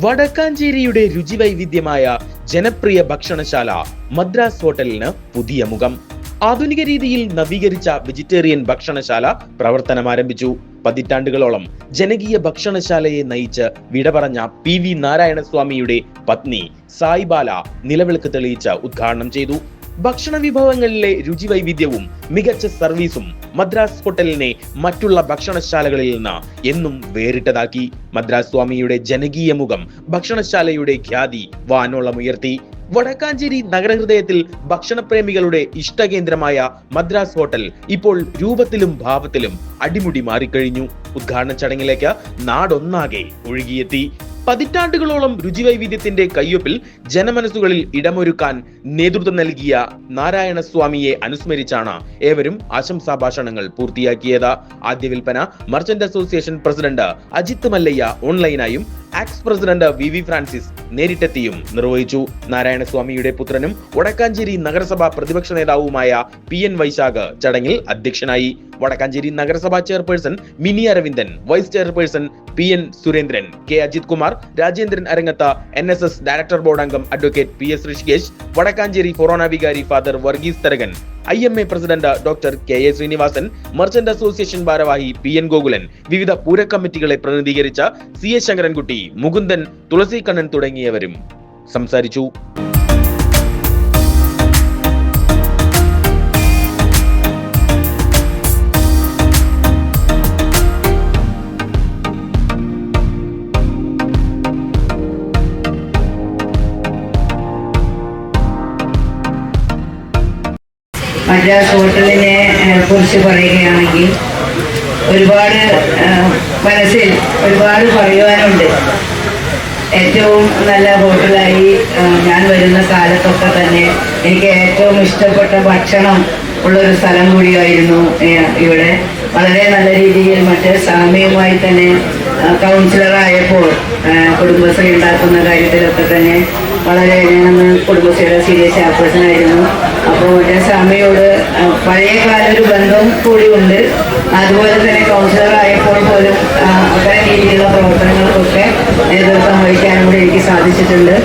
വടക്കാഞ്ചേരിയുടെ രുചിവൈവിധ്യമായ ജനപ്രിയ ഭക്ഷണശാല മദ്രാസ് ഹോട്ടലിന് പുതിയ മുഖം. ആധുനിക രീതിയിൽ നവീകരിച്ച വെജിറ്റേറിയൻ ഭക്ഷണശാല പ്രവർത്തനം ആരംഭിച്ചു. പതിറ്റാണ്ടുകളോളം ജനകീയ ഭക്ഷണശാലയെ നയിച്ച് വിട പറഞ്ഞ PV നാരായണസ്വാമിയുടെ പത്നി സായിബാല നിലവിളക്ക് തെളിയിച്ച് ഉദ്ഘാടനം ചെയ്തു. ഭക്ഷണ വിഭവങ്ങളിലെ രുചിവൈവിധ്യവും മികച്ച സർവീസും മദ്രാസ് ഹോട്ടലിനെ മറ്റുള്ള ഭക്ഷണശാലകളിൽ നിന്ന് എന്നും വേറിട്ടതാക്കി. മദ്രാസ് സ്വാമിയുടെ ജനകീയ മുഖം ഭക്ഷണശാലയുടെ ഖ്യാതി വാനോളമുയർത്തി. വടക്കാഞ്ചേരി നഗരഹൃദയത്തിൽ ഭക്ഷണപ്രേമികളുടെ ഇഷ്ടകേന്ദ്രമായ മദ്രാസ് ഹോട്ടൽ ഇപ്പോൾ രൂപത്തിലും ഭാവത്തിലും അടിമുടി മാറിക്കഴിഞ്ഞു. ഉദ്ഘാടന ചടങ്ങിലേക്ക് നാടൊന്നാകെ ഒഴുകിയെത്തി. പതിറ്റാണ്ടുകളോളം രുചിവൈവിധ്യത്തിന്റെ കയ്യൊപ്പിൽ ജനമനസ്സുകളിൽ ഇടമൊരുക്കാൻ നേതൃത്വം നൽകിയ നാരായണസ്വാമിയെ അനുസ്മരിച്ചാണ് ഏവരും ആശംസാ ഭാഷണങ്ങൾ പൂർത്തിയാക്കിയത്. ആദ്യ വിൽപ്പന merchant association president Ajith Mallayya ഓൺലൈനായും ആക്സ് പ്രസിഡന്റ് VV ഫ്രാൻസിസ് നേരിട്ടെത്തിയും നിർവഹിച്ചു. നാരായണസ്വാമിയുടെ പുത്രനും വടക്കാഞ്ചേരി നഗരസഭാ പ്രതിപക്ഷ നേതാവുമായ PN വൈശാഖ് ചടങ്ങിൽ അധ്യക്ഷനായി. വടക്കാഞ്ചേരി നഗരസഭാ chairperson Mini Aravindan, vice chairperson PN Surendran, K Ajith Kumar, Rajendran Arangath, NSS director board അംഗം advocate PS Rishikesh, Vadakkanchery forane വികാരി father Varghese Tharakan, IMA president doctor KA Srinivasan, merchant association ഭാരവാഹി PN ഗോകുലൻ, വിവിധ പൂര കമ്മിറ്റികളെ പ്രതിനിധീകരിച്ച CA ശങ്കരൻകുട്ടി, മുകുന്ദൻ, തുളസി കണ്ണൻ തുടങ്ങിയവരും സംസാരിച്ചു. മദ്രാസ് ഹോട്ടലിനെ കുറിച്ച് പറയുകയാണെങ്കിൽ ഒരുപാട് മനസ്സിൽ ഒരുപാട് പറയുവാനുണ്ട്. ഏറ്റവും നല്ല ഹോട്ടലായി ഞാൻ വരുന്ന കാലത്തൊക്കെ തന്നെ എനിക്ക് ഏറ്റവും ഇഷ്ടപ്പെട്ട ഭക്ഷണം ഉള്ളൊരു സ്ഥലം കൂടിയായിരുന്നു ഇവിടെ. വളരെ നല്ല രീതിയിൽ മറ്റേ സാമ്യവുമായി തന്നെ കൗൺസിലറായപ്പോൾ കുടുംബശ്രീ ഉണ്ടാക്കുന്ന കാര്യത്തിലൊക്കെ തന്നെ വളരെ ഞാനന്ന് കുടുംബശ്രീയുടെ സീരിയസ് ചെയർപേഴ്സൺ ആയിരുന്നു. അപ്പോൾ മറ്റേ സ്വാമിയോട് പഴയകാല ഒരു ബന്ധം കൂടി ഉണ്ട്. അതുപോലെ തന്നെ കൗൺസിലറായപ്പോൾ പോലും അത്തരം രീതിയിലുള്ള പ്രവർത്തനങ്ങൾക്കൊക്കെ നേതൃത്വം വഹിക്കാനും കൂടി എനിക്ക് സാധിച്ചിട്ടുണ്ട്.